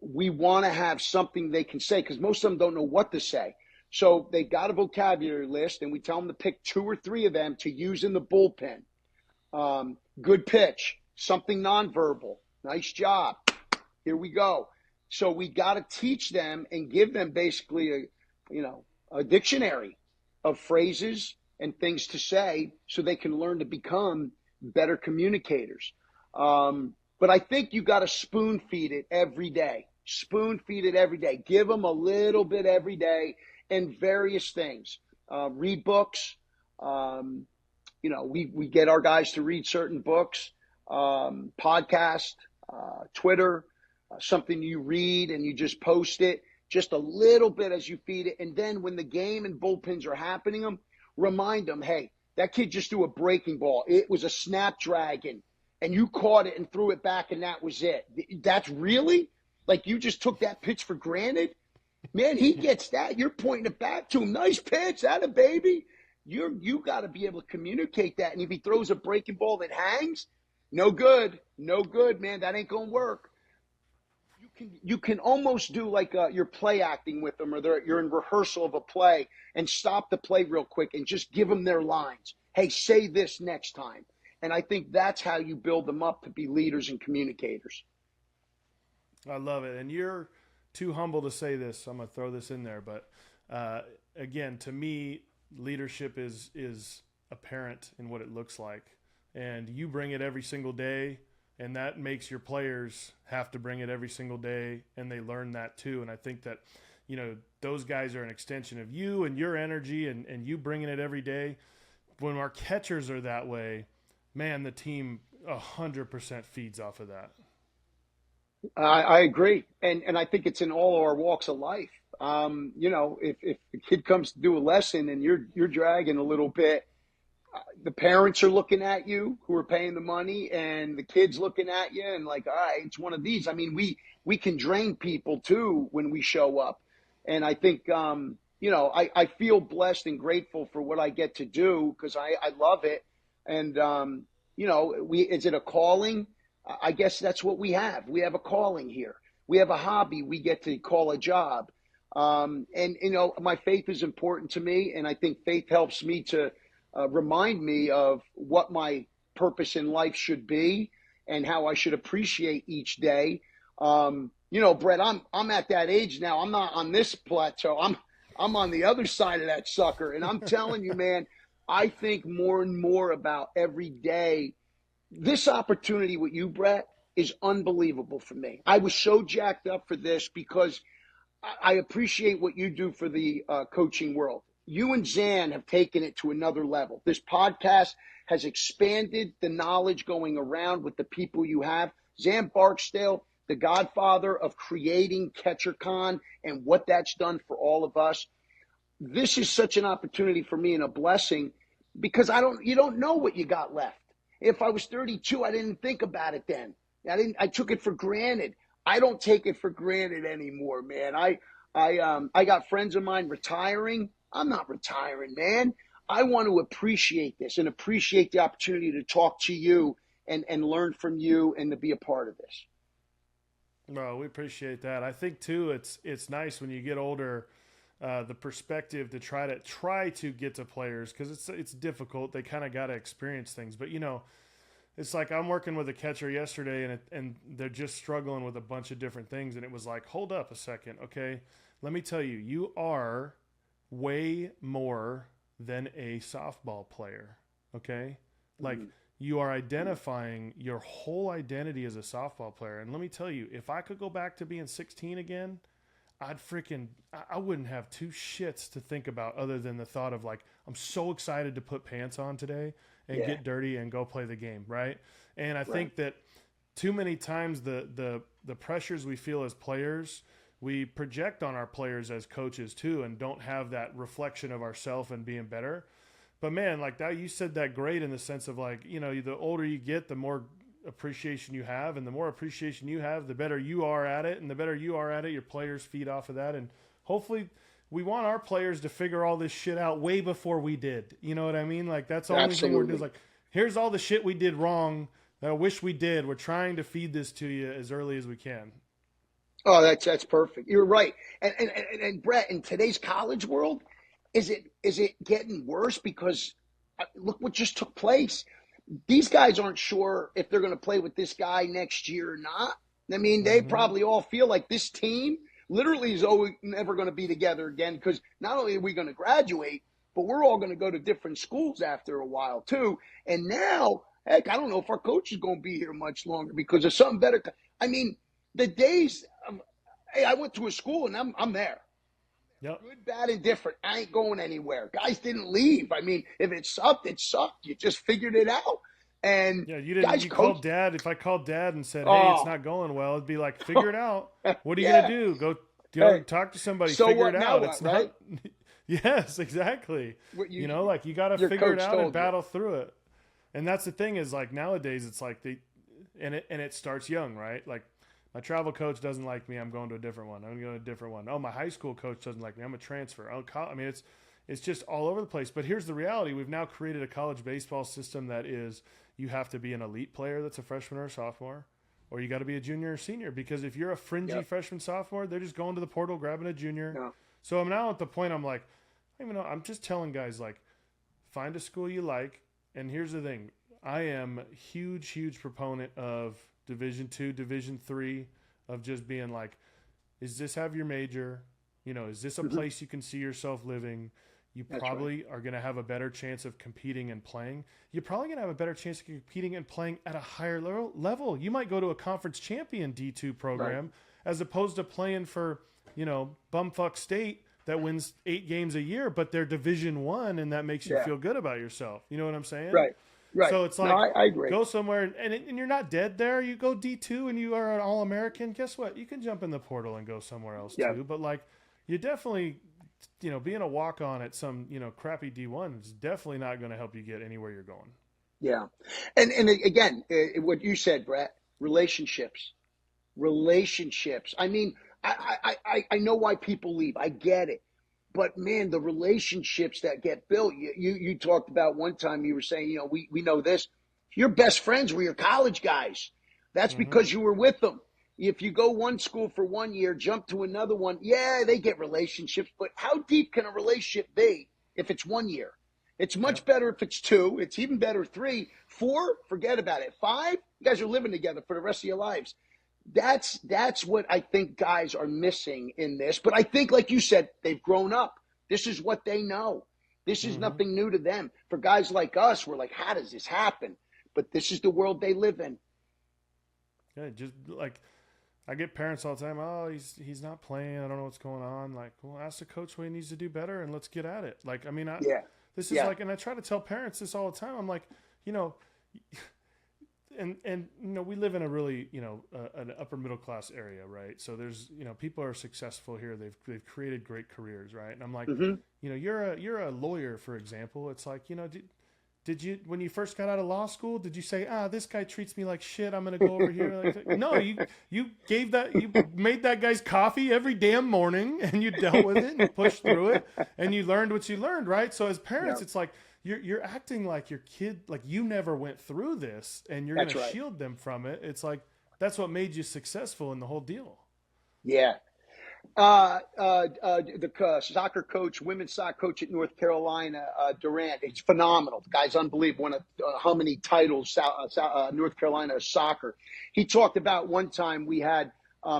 We want to have something they can say because most of them don't know what to say. So they got a vocabulary list, and we tell them to pick 2 or 3 of them to use in the bullpen. Good pitch, something nonverbal. Nice job. Here we go. So we got to teach them and give them basically a dictionary of phrases and things to say so they can learn to become better communicators. But I think you got to spoon feed it every day. Spoon feed it every day. Give them a little bit every day and various things. Read books. We get our guys to read certain books, podcast, Twitter, something you read and you just post it, just a little bit as you feed it. And then when the game and bullpens are happening, remind them, hey, that kid just threw a breaking ball. It was a snapdragon. And you caught it and threw it back, and that was it. That's really? Like you just took that pitch for granted? Man, he gets that. You're pointing it back to him. Nice pitch. That a baby. You got to be able to communicate that. And if he throws a breaking ball that hangs, no good. No good, man. That ain't going to work. You can almost do like you're play acting with them, or you're in rehearsal of a play, and stop the play real quick and just give them their lines. Hey, say this next time. And I think that's how you build them up to be leaders and communicators. I love it. And you're too humble to say this, so I'm going to throw this in there. But again, to me, leadership is apparent in what it looks like. And you bring it every single day, and that makes your players have to bring it every single day, and they learn that too. And I think that, those guys are an extension of you and your energy and you bringing it every day. When our catchers are that way, man, the team 100% feeds off of that. I agree, and I think it's in all our walks of life. If the kid comes to do a lesson and you're dragging a little bit, the parents are looking at you who are paying the money, and the kids looking at you, and like, all right, it's one of these. I mean, we can drain people too when we show up, and I think I feel blessed and grateful for what I get to do because I love it, and we is it a calling? I guess that's what we have. We have a calling here. We have a hobby we get to call a job. And my faith is important to me, and I think faith helps me to remind me of what my purpose in life should be and how I should appreciate each day. Brett, I'm at that age now. I'm not on this plateau. I'm on the other side of that sucker, and I'm telling you, man, I think more and more about every day. This opportunity with you, Brett, is unbelievable for me. I was so jacked up for this because I appreciate what you do for the coaching world. You and Zan have taken it to another level. This podcast has expanded the knowledge going around with the people you have. Zan Barksdale, the godfather of creating CatcherCon and what that's done for all of us. This is such an opportunity for me and a blessing because you don't know what you got left. If I was 32, I didn't think about it then. I took it for granted. I don't take it for granted anymore, man. I got friends of mine retiring. I'm not retiring, man. I want to appreciate this and appreciate the opportunity to talk to you and learn from you and to be a part of this. Well, we appreciate that. I think too, it's nice when you get older, the perspective to try to get to players because it's difficult. They kind of got to experience things, but it's like I'm working with a catcher yesterday and they're just struggling with a bunch of different things. And it was like, hold up a second. Okay. Let me tell you, you are way more than a softball player. Okay. Like you are identifying your whole identity as a softball player. And let me tell you, if I could go back to being 16 again, I wouldn't have two shits to think about other than the thought of like, I'm so excited to put pants on today and get dirty and go play the game. Right. And I think that too many times the pressures we feel as players, we project on our players as coaches too, and don't have that reflection of ourselves and being better. But man, like that, you said that great in the sense of like, the older you get, the more appreciation you have, and the more appreciation you have, the better you are at it, and the better you are at it, your players feed off of that. And hopefully we want our players to figure all this shit out way before we did. You know what I mean? Like that's the only thing we're doing is like, here's all the shit we did wrong that I wish we did. We're trying to feed this to you as early as we can. Oh, that's perfect. You're right. And Brett, in today's college world, is it getting worse? Because look what just took place. These guys aren't sure if they're going to play with this guy next year or not. I mean, they probably all feel like this team literally is never going to be together again because not only are we going to graduate, but we're all going to go to different schools after a while too. And now, heck, I don't know if our coach is going to be here much longer because of something better. I mean, the days hey, I went to a school and I'm there. Yep. Good, bad, and different. I ain't going anywhere. Guys didn't leave. I mean, if it sucked, it sucked. You just figured it out. And you didn't. You called Dad. If I called Dad and said, "Hey, it's not going well," it'd be like, "Figure it out. What are you gonna do? Go talk to somebody. So figure it out. It's right? not." Yes, exactly. You got to figure it out and battle through it. And that's the thing is like nowadays it's like it starts young, right? Like my travel coach doesn't like me. I'm going to a different one. I'm going to a different one. Oh, my high school coach doesn't like me. I'm a transfer. I mean, it's just all over the place. But here's the reality. We've now created a college baseball system that is you have to be an elite player that's a freshman or a sophomore, or you got to be a junior or senior. Because if you're a fringy freshman, sophomore, they're just going to the portal, grabbing a junior. Yeah. So I'm now at the point I'm like, I'm just telling guys, like, find a school you like. And here's the thing. I am a huge proponent of Division II, Division III, of just being like, is this have your major? Is this a place you can see yourself living? You probably are going to have a better chance of competing and playing. You're probably going to have a better chance of competing and playing at a higher level. You might go to a conference champion D2 program as opposed to playing for, bumfuck state that wins 8 games a year, but they're Division I, and that makes you feel good about yourself. You know what I'm saying? Right. Right. So it's No, like, I agree. go somewhere and you're not dead there. You go D2 and you are an All-American. Guess what? You can jump in the portal and go somewhere else Yeah. too. But like, you definitely, being a walk-on at some, crappy D1 is definitely not going to help you get anywhere you're going. Yeah. And again, what you said, Brett, relationships. I mean, I know why people leave. I get it. But man, the relationships that get built, you talked about one time, you were saying, we know this. Your best friends were your college guys. That's because you were with them. If you go one school for 1 year, jump to another one, yeah, they get relationships. But how deep can a relationship be if it's 1 year? It's much better if it's 2. It's even better 3. 4, forget about it. 5, you guys are living together for the rest of your lives. That's what I think guys are missing in this. But I think, like you said, they've grown up. This is what they know. This is nothing new to them. For guys like us, we're like, how does this happen? But this is the world they live in. Yeah, just like I get parents all the time. Oh, he's not playing. I don't know what's going on. Like, well, ask the coach what he needs to do better, and let's get at it. Like, I mean, this is like, and I try to tell parents this all the time. I'm like, and we live in a really an upper middle class area, right? So there's people are successful here. They've created great careers, right? And I'm like, you're a lawyer, for example. It's like, did you, when you first got out of law school, did you say, this guy treats me like shit, I'm gonna go over here? Like, no, you made that guy's coffee every damn morning, and you dealt with it and you pushed through it, and you learned what you learned, right? So as parents, it's like, you're acting like your kid, like you never went through this, and you're going to shield them from it. It's like, that's what made you successful in the whole deal. Yeah. The soccer coach, women's soccer coach at North Carolina, Durant, he's phenomenal. The guy's unbelievable. Won how many titles, North Carolina soccer. He talked about one time we had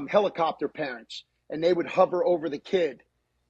helicopter parents, and they would hover over the kid.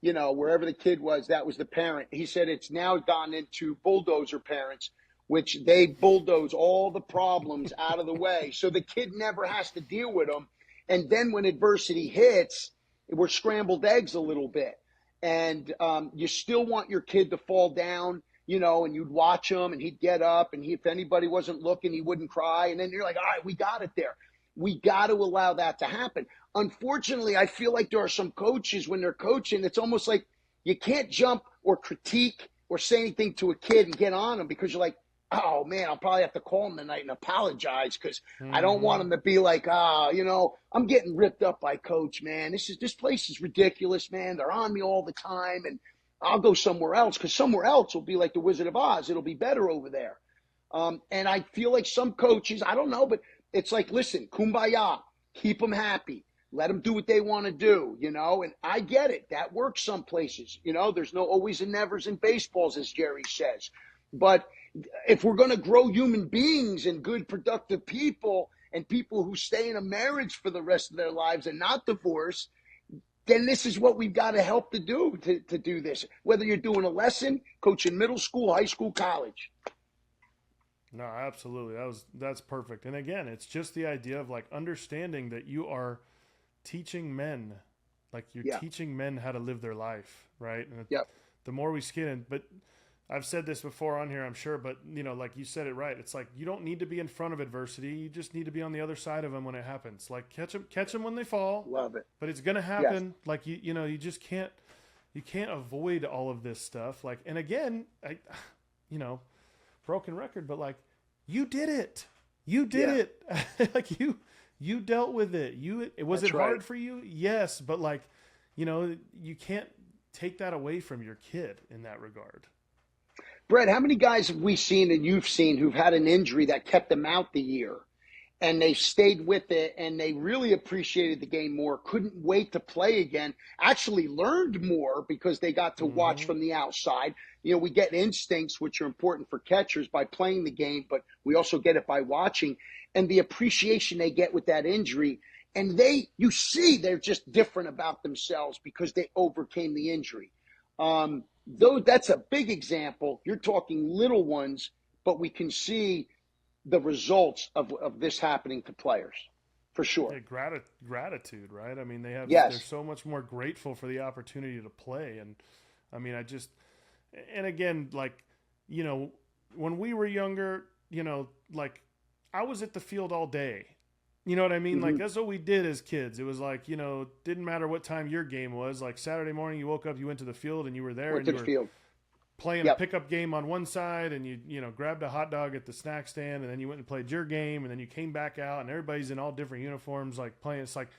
Wherever the kid was, that was the parent. He said it's now gone into bulldozer parents, which they bulldoze all the problems out of the way. So the kid never has to deal with them. And then when adversity hits, we're scrambled eggs a little bit. And you still want your kid to fall down, and you'd watch him and he'd get up, and if anybody wasn't looking, he wouldn't cry. And then you're like, all right, we got it there. We got to allow that to happen. Unfortunately, I feel like there are some coaches, when they're coaching, it's almost like you can't jump or critique or say anything to a kid and get on them, because you're like, oh man, I'll probably have to call him tonight and apologize, because I don't want him to be like, I'm getting ripped up by coach, man. This place is ridiculous, man. They're on me all the time, and I'll go somewhere else, because somewhere else will be like the Wizard of Oz. It'll be better over there. And I feel like some coaches, I don't know, but it's like, listen, kumbaya, keep them happy. Let them do what they want to do, and I get it. That works some places. There's no always and nevers in baseballs, as Jerry says. But if we're going to grow human beings and good, productive people, and people who stay in a marriage for the rest of their lives and not divorce, then this is what we've got to help to do this. Whether you're doing a lesson, coaching middle school, high school, college. No, absolutely. That's perfect. And again, it's just the idea of like understanding that you are teaching men, like you're teaching men how to live their life, right? And the more we skin in, but I've said this before on here, I'm sure, but like you said it right. It's like, you don't need to be in front of adversity. You just need to be on the other side of them when it happens. Like catch them when they fall. Love it. But it's going to happen. Yes. Like you just can't avoid all of this stuff. Like, and again, broken record, but like, you did it. You did it. Like you dealt with it. Was it hard for you? Yes. But like, you can't take that away from your kid in that regard. Brett, how many guys have we seen and you've seen who've had an injury that kept them out the year, and they stayed with it, and they really appreciated the game more, couldn't wait to play again, actually learned more because they got to watch from the outside. We get instincts, which are important for catchers, by playing the game, but we also get it by watching, and the appreciation they get with that injury. And you see they're just different about themselves because they overcame the injury. Though that's a big example, you're talking little ones, but we can see the results of this happening to players, for sure. Yeah, gratitude, right? I mean, they're so much more grateful for the opportunity to play. And I mean, and again, like, when we were younger, like I was at the field all day. You know what I mean? Mm-hmm. Like that's what we did as kids. It was like, didn't matter what time your game was. Like Saturday morning, you woke up, you went to the field and you were there Went and to you the were field. playing a Yep. pickup game on one side and you grabbed a hot dog at the snack stand and then you went and played your game and then you came back out and everybody's in all different uniforms, like playing. It's like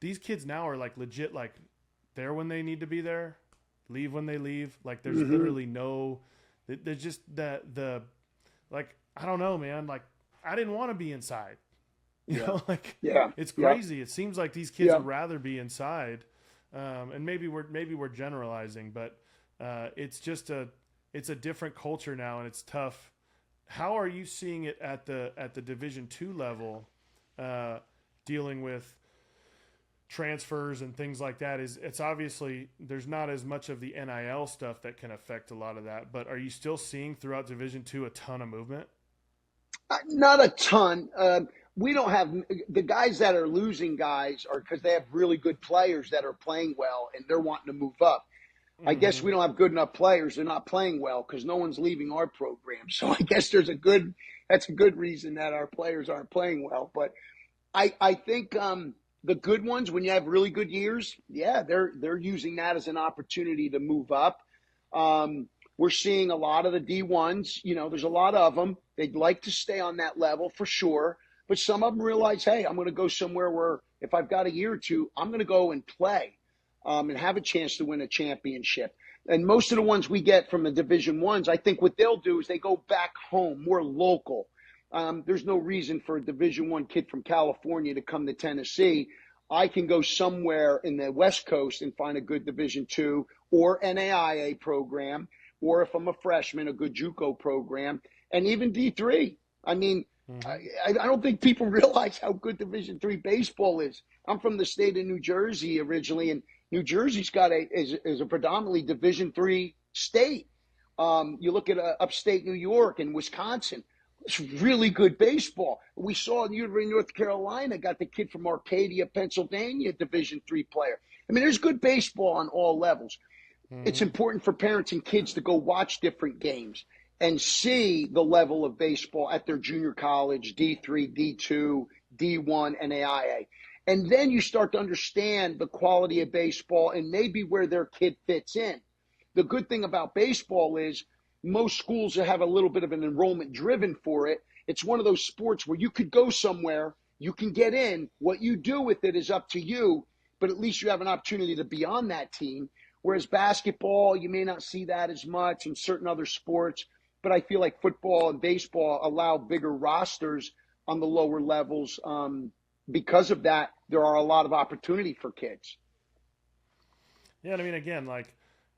these kids now are like legit, like there when they need to be there, leave when they leave. Like there's Mm-hmm. literally there's just like, I don't know, man. Like I didn't want to be inside. Like it's crazy. It seems like these kids would rather be inside, and maybe we're generalizing, but it's just it's a different culture now, and it's tough. How are you seeing it at the Division II level, dealing with transfers and things like that? It's obviously there's not as much of the NIL stuff that can affect a lot of that, but are you still seeing throughout Division II a ton of movement? Not a ton. We don't have the guys that are losing guys are because they have really good players that are playing well and they're wanting to move up. I guess we don't have good enough players. They're not playing well because no one's leaving our program. So I guess that's a good reason that our players aren't playing well. But I think the good ones, when you have really good years, they're using that as an opportunity to move up. We're seeing a lot of the D1s. There's a lot of them. They'd like to stay on that level for sure. But some of them realize, hey, I'm going to go somewhere where if I've got a year or two, I'm going to go and play and have a chance to win a championship. And most of the ones we get from the Division Ones, I think what they'll do is they go back home, more local. There's no reason for a Division One kid from California to come to Tennessee. I can go somewhere in the West Coast and find a good Division Two or NAIA program, or if I'm a freshman, a good JUCO program, and even D3. I mean, I don't think people realize how good Division III baseball is. I'm from the state of New Jersey originally, and New Jersey's is a predominantly Division III state. You look at upstate New York and Wisconsin. It's really good baseball. We saw University of North Carolina got the kid from Arcadia, Pennsylvania, Division III player. I mean, there's good baseball on all levels. It's important for parents and kids to go watch different games and see the level of baseball at their junior college, D3, D2, D1, and AIA. And then you start to understand the quality of baseball and maybe where their kid fits in. The good thing about baseball is most schools have a little bit of an enrollment driven for it. It's one of those sports where you could go somewhere, you can get in. What you do with it is up to you, but at least you have an opportunity to be on that team. Whereas basketball, you may not see that as much in certain other sports. But I feel like football and baseball allow bigger rosters on the lower levels. Because of that, there are a lot of opportunity for kids. Yeah, I mean, again, like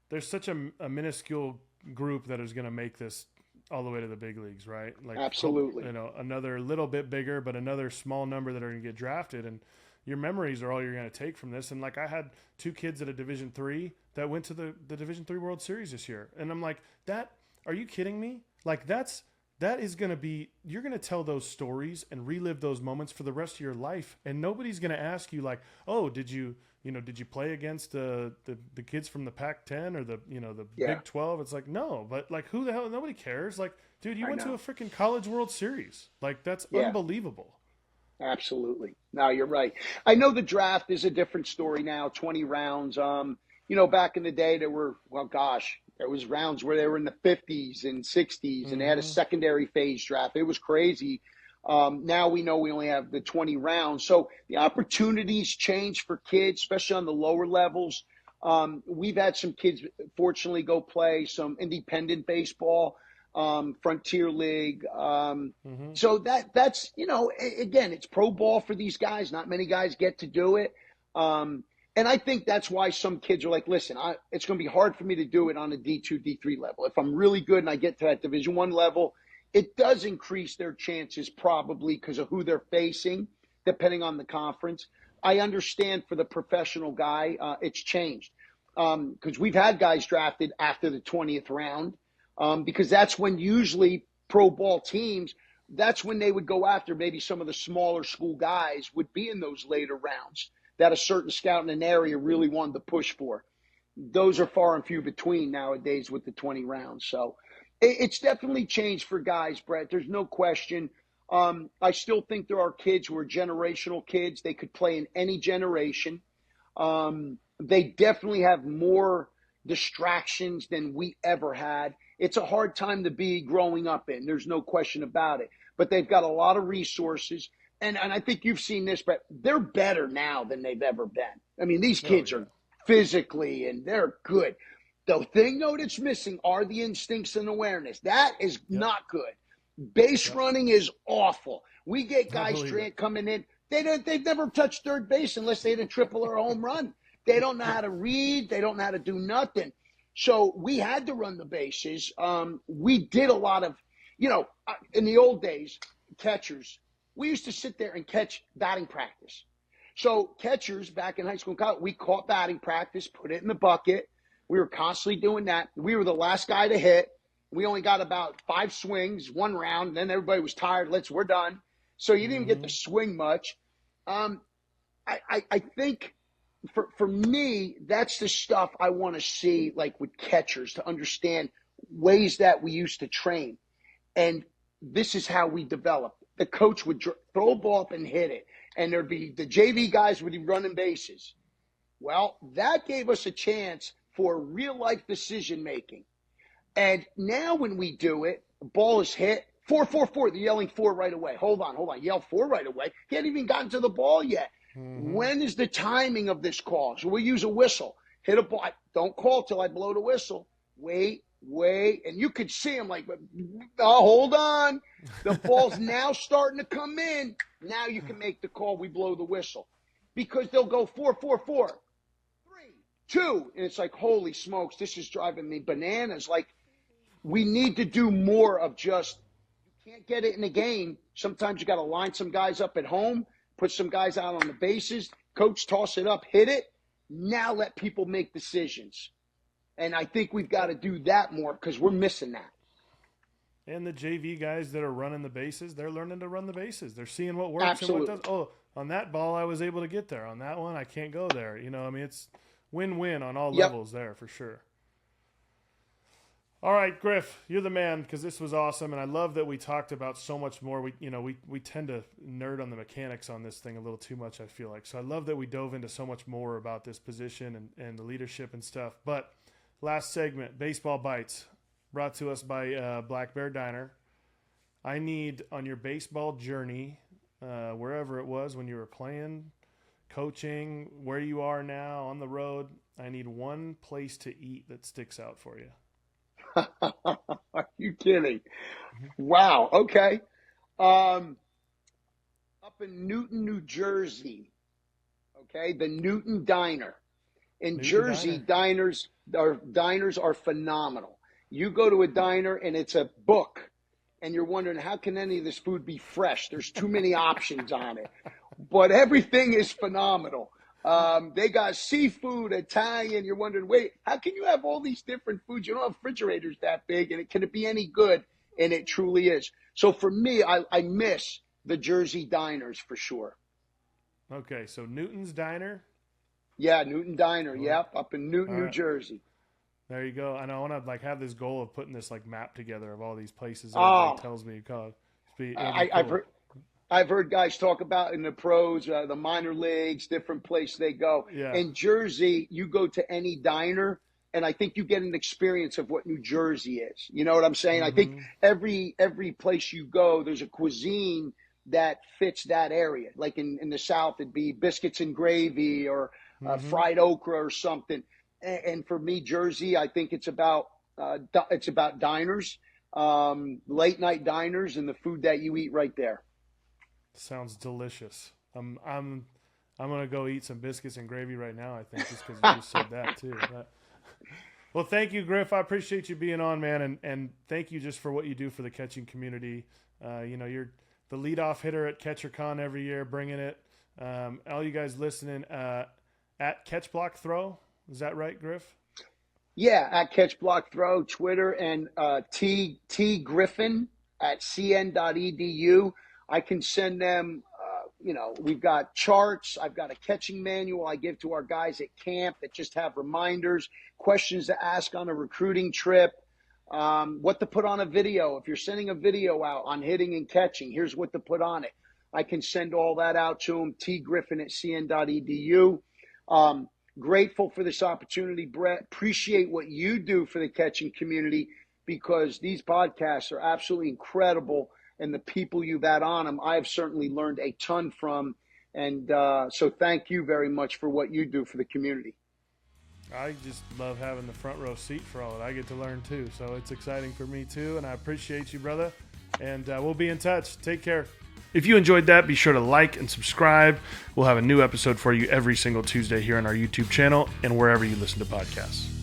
there's such a minuscule group that is going to make this all the way to the big leagues, right? Like absolutely. Another little bit bigger, but another small number that are going to get drafted, and your memories are all you're going to take from this. And like I had two kids at a Division III that went to the Division III World Series this year, and I'm like, that. Are you kidding me? Like that is going to be, you're going to tell those stories and relive those moments for the rest of your life. And nobody's going to ask you like, oh, did you play against the kids from the Pac-10 or the Big 12? It's like, no, but like who the hell, nobody cares. Like, dude, you went to a freaking College World Series. Like that's unbelievable. Absolutely. No, you're right. I know the draft is a different story now, 20 rounds. Back in the day there were, there was rounds where they were in the 50s and 60s and they had a secondary phase draft. It was crazy. Now we know we only have the 20 rounds. So the opportunities change for kids, especially on the lower levels. We've had some kids, fortunately, go play some independent baseball, Frontier League. So that's, again, it's pro ball for these guys. Not many guys get to do it. And I think that's why some kids are like, listen, it's going to be hard for me to do it on a D2, D3 level. If I'm really good and I get to that Division I level, it does increase their chances probably because of who they're facing, depending on the conference. I understand for the professional guy, it's changed because we've had guys drafted after the 20th round because that's when usually pro ball teams, that's when they would go after maybe some of the smaller school guys would be in those later rounds that a certain scout in an area really wanted to push for. Those are far and few between nowadays with the 20 rounds. So It's definitely changed for guys, Brett. There's no question. I still think there are kids who are generational kids. They could play in any generation. They definitely have more distractions than we ever had. It's a hard time to be growing up in. There's no question about it. But they've got a lot of resources. And I think you've seen this, Brett. They're better now than they've ever been. I mean, these kids are physically and they're good. The thing, though, that's missing are the instincts and awareness. That is not good. Base running is awful. We get guys coming in. They've never touched third base unless they had a triple or a home run. They don't know how to read. They don't know how to do nothing. So we had to run the bases. We did a lot of, in the old days, catchers, we used to sit there and catch batting practice. So catchers back in high school and college, we caught batting practice, put it in the bucket. We were constantly doing that. We were the last guy to hit. We only got about 5 swings, 1 round. Then everybody was tired. We're done. So you didn't even get to swing much. I think for me, that's the stuff I want to see, like with catchers, to understand ways that we used to train. And this is how we developed. The coach would throw a ball up and hit it. And there'd be the JV guys would be running bases. Well, that gave us a chance for real life decision making. And now when we do it, the ball is hit, 4-4-4. They're yelling 4 right away. Hold on. Yell 4 right away. He hadn't even gotten to the ball yet. When is the timing of this call? So we'll use a whistle. Hit a ball. Don't call till I blow the whistle. Wait. And you could see him like, hold on. The ball's now starting to come in. Now you can make the call. We blow the whistle. Because they'll go 4-4-4. 3, 2. And it's like, holy smokes, this is driving me bananas. Like, we need to do more of just, you can't get it in a game. Sometimes you got to line some guys up at home, put some guys out on the bases, coach toss it up, hit it. Now let people make decisions. And I think we've got to do that more because we're missing that. And the JV guys that are running the bases, they're learning to run the bases. They're seeing what works Absolutely. and what doesn't. Oh, on that ball, I was able to get there. On that one, I can't go there. It's win-win on all levels there for sure. All right, Griff, you're the man because this was awesome, and I love that we talked about so much more. We tend to nerd on the mechanics on this thing a little too much, I feel like. So I love that we dove into so much more about this position and the leadership and stuff. But last segment, Baseball Bites, brought to us by Black Bear Diner. I need, on your baseball journey, wherever it was when you were playing, coaching, where you are now, on the road, I need one place to eat that sticks out for you. Are you kidding? Wow. Okay. Up in Newton, New Jersey. Okay. The Newton Diner. In Newton Jersey, Diner. diners are phenomenal. You go to a diner and it's a book and you're wondering, how can any of this food be fresh? There's too many options on it, but everything is phenomenal. They got seafood, Italian. You're wondering, wait, how can you have all these different foods? You don't have refrigerators that big, and can it be any good? And it truly is. So for me, I miss the Jersey diners for sure. Okay, so Newton's Diner? Yeah, Newton Diner. Yep, up in Newton, New Jersey. There you go. And I want to have this goal of putting this map together of all these places everybody tells me. I've heard guys talk about in the pros, the minor leagues, different places they go. Yeah. In Jersey, you go to any diner, and I think you get an experience of what New Jersey is. You know what I'm saying? I think every place you go, there's a cuisine that fits that area. Like in the South, it'd be biscuits and gravy or fried okra or something. And for me, Jersey, I think it's about diners, late night diners, and the food that you eat right there. Sounds delicious. I'm gonna go eat some biscuits and gravy right now. I think just because you just said that too. Well, thank you, Griff. I appreciate you being on, man, and thank you just for what you do for the catching community. You're the leadoff hitter at CatcherCon every year, bringing it. All you guys listening at Catch Block Throw, is that right, Griff? Yeah, at Catch Block Throw, Twitter, and T Griffin at cn.edu. I can send them, we've got charts. I've got a catching manual I give to our guys at camp that just have reminders, questions to ask on a recruiting trip. what to put on a video. If you're sending a video out on hitting and catching, here's what to put on it. I can send all that out to them, tgriffin@cn.edu. Grateful for this opportunity, Brett. Appreciate what you do for the catching community, because these podcasts are absolutely incredible, and the people you've had on them, I have certainly learned a ton from. And so thank you very much for what you do for the community. I just love having the front row seat for all of it. I get to learn too, so it's exciting for me too, and I appreciate you, brother. And we'll be in touch. Take care. If you enjoyed that, be sure to like and subscribe. We'll have a new episode for you every single Tuesday here on our YouTube channel and wherever you listen to podcasts.